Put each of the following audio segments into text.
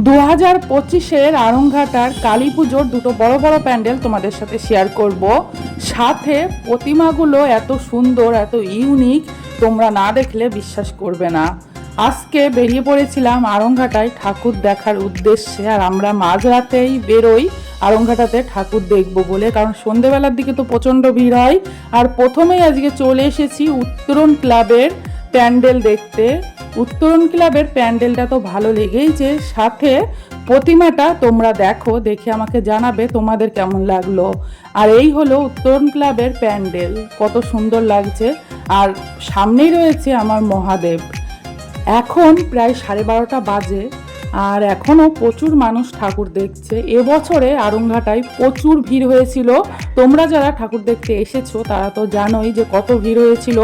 2025-এর আরংঘাটার কালী পুজোর দুটো বড় বড় প্যান্ডেল তোমাদের সাথে শেয়ার করব। সাথে প্রতিমাগুলো এত সুন্দর, এত ইউনিক, তোমরা না দেখলে বিশ্বাস করবে না। আজকে বেরিয়ে পড়েছিলাম আরংঘাটায় ঠাকুর দেখার উদ্দেশ্যে, আর আমরা মাঝরাতেই বেরোই আরংঘাটাতে ঠাকুর দেখবো বলে, কারণ সন্ধেবেলার দিকে তো প্রচণ্ড ভিড় হয়। আর প্রথমেই আজকে চলে এসেছি উত্তরণ ক্লাবের প্যান্ডেল দেখতে। উত্তরণ ক্লাবের প্যান্ডেলটা তো ভালো লেগেইছে, সাথে প্রতিমাটা তোমরা দেখো, দেখে আমাকে জানাবে তোমাদের কেমন লাগলো। আর এই হলো উত্তরণ ক্লাবের প্যান্ডেল, কত সুন্দর লাগছে। আর সামনেই রয়েছে আমার মহাদেব। এখন প্রায় 12:30 বাজে, আর এখনও প্রচুর মানুষ ঠাকুর দেখছে। এবছরে আরংঘাটায় প্রচুর ভিড় হয়েছিল। তোমরা যারা ঠাকুর দেখতে এসেছো তারা তো জানোই যে কত ভিড় হয়েছিল।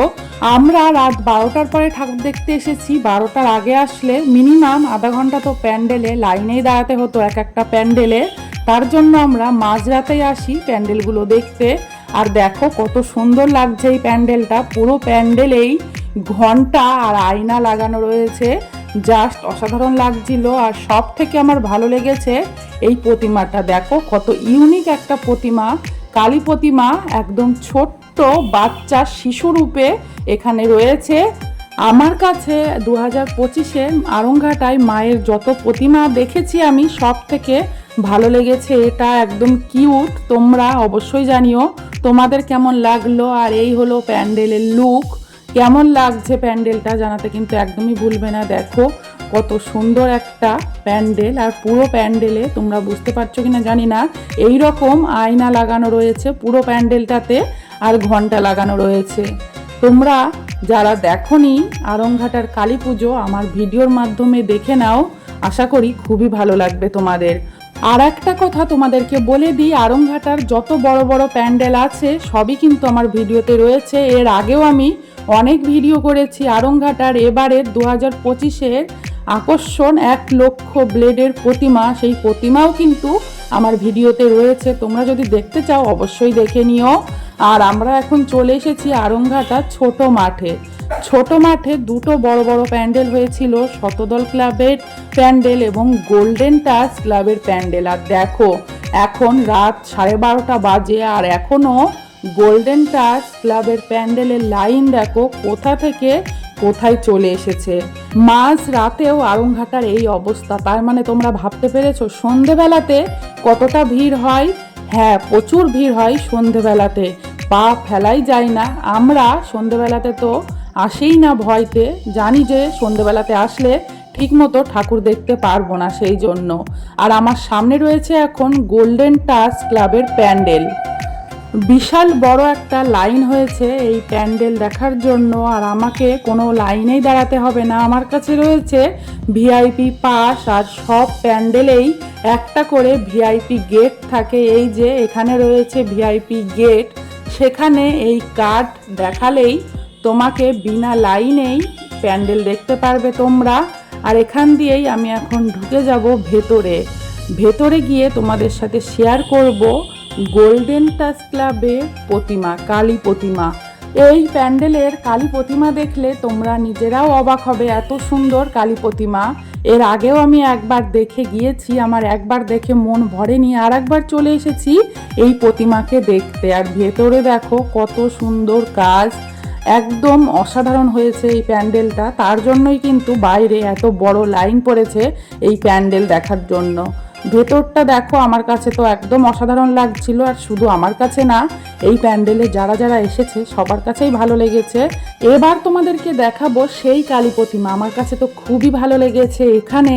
আমরা রাত 12টার পরে ঠাকুর দেখতে এসেছি। 12টার আগে আসলে মিনিমাম আধা ঘন্টা তো প্যান্ডেলে লাইনেই দাঁড়াতে হতো এক একটা প্যান্ডেলে। তার জন্য আমরা মাঝরাতেই আসি প্যান্ডেলগুলো দেখতে। আর দেখো কত সুন্দর লাগছে এই প্যান্ডেলটা। পুরো প্যান্ডেলেই ঘন্টা আর আয়না লাগানো রয়েছে, জাস্ট অসাধারণ লাগছিল। আর সব থেকে আমার ভালো লেগেছে এই প্রতিমাটা, দেখো কত ইউনিক একটা প্রতিমা, কালী প্রতিমা, একদম ছোট্ট বাচ্চা শিশুরূপে এখানে রয়েছে। আমার কাছে 2025-এ আরংঘাটায় মায়ের যত প্রতিমা দেখেছি আমি, সব থেকে ভালো লেগেছে এটা, একদম কিউট। তোমরা অবশ্যই জানিও তোমাদের কেমন লাগলো। আর এই হলো প্যান্ডেলের লুক, কেমন লাগছে প্যান্ডেলটা জানাতে কিন্তু একদমই ভুলবে না। দেখো কত সুন্দর একটা প্যান্ডেল। আর পুরো প্যান্ডেলে তোমরা বুঝতে পারছো কিনা জানি না, এই রকম আয়না লাগানো রয়েছে পুরো প্যান্ডেলটাতে, আর ঘন্টা লাগানো রয়েছে। তোমরা যারা দেখোনি আরংঘাটার কালী পুজো, আমার ভিডিওর মাধ্যমে দেখে নাও, আশা করি খুবই ভালো লাগবে তোমাদের। আর একটা কথা তোমাদেরকে বলে দিই, আরংঘাটার যত বড় বড় প্যান্ডেল আছে সবই কিন্তু আমার ভিডিওতে রয়েছে। এর আগেও আমি অনেক ভিডিও করেছি আরংঘাটার। এবারের 2025-এর আকর্ষণ 1 লক্ষ ব্লেডের প্রতিমা, সেই প্রতিমাও কিন্তু আমার ভিডিওতে রয়েছে। তোমরা যদি দেখতে চাও অবশ্যই দেখে নিও। আর আমরা এখন চলে এসেছি আরংঘাটা ছোট মাঠে। ছোট মাঠে দুটো বড় বড় প্যান্ডেল হয়েছিল, শতদল ক্লাবের প্যান্ডেল এবং গোল্ডেন টাচ ক্লাবের প্যান্ডেল। আর দেখো এখন রাত 12:30 বাজে, আর এখনও গোল্ডেন টাচ ক্লাবের প্যান্ডেলের লাইন দেখো কোথা থেকে কোথায় চলে এসেছে। মাঝ রাতেও আরংঘাটার এই অবস্থা, তার মানে তোমরা ভাবতে পেরেছো সন্ধেবেলাতে কতটা ভিড় হয়। হ্যাঁ, প্রচুর ভিড় হয় সন্ধেবেলাতে, পা ফেলাই যায় না। আমরা সন্ধেবেলাতে তো আসেই না ভয়তে, জানি যে সন্ধেবেলাতে আসলে ঠিকমতো ঠাকুর দেখতে পারবো না, সেই জন্য। আর আমার সামনে রয়েছে এখন গোল্ডেন টাচ ক্লাবের প্যান্ডেল। বিশাল বড় একটা লাইন হয়েছে এই প্যান্ডেল দেখার জন্য। আর আমাকে কোনো লাইনেই দাঁড়াতে হবে না, আমার কাছে রয়েছে ভিআইপি পাস। আর সব প্যান্ডেলেই একটা করে ভিআইপি গেট থাকে। এই যে এখানে রয়েছে ভিআইপি গেট, সেখানে এই কার্ড দেখালেই তোমাকে বিনা লাইনেই প্যান্ডেল দেখতে পারবে তোমরা। আর এখান দিয়েই আমি এখন ঢুকে যাব ভেতরে। ভেতরে গিয়ে তোমাদের সাথে শেয়ার করব গোল্ডেন টাচ ক্লাবের প্রতিমা, কালী প্রতিমা। এই প্যান্ডেলের কালী প্রতিমা দেখলে তোমরা নিজেরাও অবাক হবে, এত সুন্দর কালী প্রতিমা। এর আগেও আমি একবার দেখে গিয়েছি, আমার একবার দেখে মন ভরেনি, আর একবার চলে এসেছি এই প্রতিমাকে দেখতে। আর ভেতরে দেখো কত সুন্দর কাজ, একদম অসাধারণ হয়েছে এই প্যান্ডেলটা। তার জন্যই কিন্তু বাইরে এত বড় লাইন পড়েছে এই প্যান্ডেল দেখার জন্য। ভেতরটা দেখো, আমার কাছে তো একদম অসাধারণ লাগছিল। আর শুধু আমার কাছে না, এই প্যান্ডেলে যারা যারা এসেছে সবার কাছেই ভালো লেগেছে। এবার তোমাদেরকে দেখাবো সেই কালী প্রতিমা, আমার কাছে তো খুবই ভালো লেগেছে। এখানে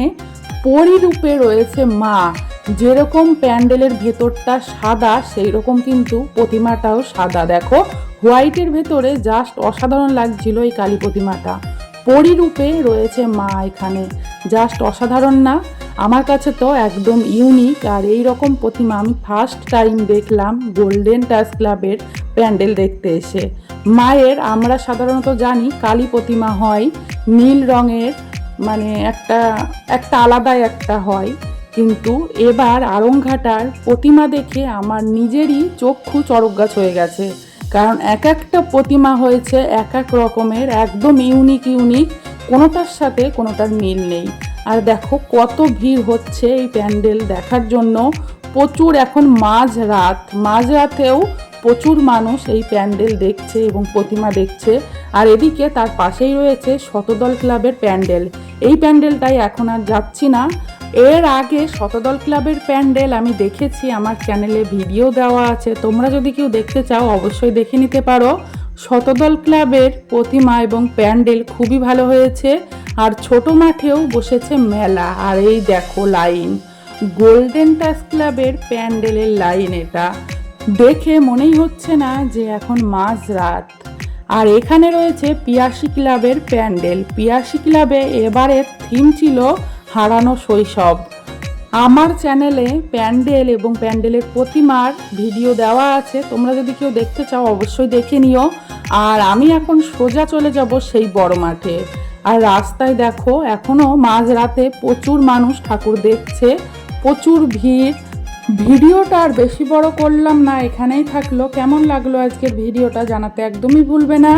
পরিরূপে রয়েছে মা, যেরকম প্যান্ডেলের ভেতরটা সাদা সেই রকম কিন্তু প্রতিমাটাও সাদা। দেখো হোয়াইটের ভেতরে জাস্ট অসাধারণ লাগছিল এই কালী প্রতিমাটা। পরিরূপে রয়েছে মা এখানে, জাস্ট অসাধারণ না? আমার কাছে তো একদম ইউনিক। আর এই রকম প্রতিমা আমি ফার্স্ট টাইম দেখলাম গোল্ডেন টাচ ক্লাবের প্যান্ডেল দেখতে এসে। মায়ের আমরা সাধারণত জানি কালী প্রতিমা হয় নীল রঙের, মানে একটা আলাদাই একটা হয়। কিন্তু এবার আরংঘাটার প্রতিমা দেখে আমার নিজেরই চক্ষু চড়কগাছ হয়ে গেছে, কারণ এক একটা প্রতিমা হয়েছে এক এক রকমের, একদম ইউনিক ইউনিক। কোনোটার সাথে কোনোটার মিল নেই। আর দেখো কত ভিড় হচ্ছে এই প্যান্ডেল দেখার জন্য। প্রচুর, এখন মাঝরাতেও প্রচুর মানুষ এই প্যান্ডেল দেখছে এবং প্রতিমা দেখছে। আর এদিকে তার পাশেই রয়েছে শতদল ক্লাবের প্যান্ডেল। এই প্যান্ডেলটাই এখন আর যাচ্ছি না। এর আগে শতদল ক্লাবের প্যান্ডেল আমি দেখেছি, আমার চ্যানেলে ভিডিও দেওয়া আছে, তোমরা যদি কেউ দেখতে চাও অবশ্যই দেখে নিতে পারো। শতদল ক্লাবের প্রতিমা এবং প্যান্ডেল খুবই ভালো হয়েছে। আর ছোট মাঠেও বসেছে মেলা। আর এই দেখো লাইন, গোল্ডেন টাচ ক্লাবের প্যান্ডেলের লাইন। এটা দেখে মনেই হচ্ছে না যে এখন মাঝরাত। আর এখানে রয়েছে পিয়াসী ক্লাবের প্যান্ডেল। পিয়াসী ক্লাবে এবারের থিম ছিল হারানো শৈশব। আমার চ্যানেলে প্যান্ডেল এবং প্যান্ডেলের প্রতিমার ভিডিও দেওয়া আছে, তোমরা যদি কেউ দেখতে চাও অবশ্যই দেখে নিও। আর আমি এখন সোজা চলে যাব সেই বড় মাঠে। আর রাস্তায় দেখো এখনও মাঝরাতে প্রচুর মানুষ ঠাকুর দেখছে, প্রচুর ভিড়। ভিডিওটা আর বেশি বড় করলাম না, এখানেই থাকলো। কেমন লাগলো আজকের ভিডিওটা জানাতে একদমই ভুলবে না।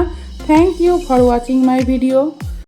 Thank you for watching my video.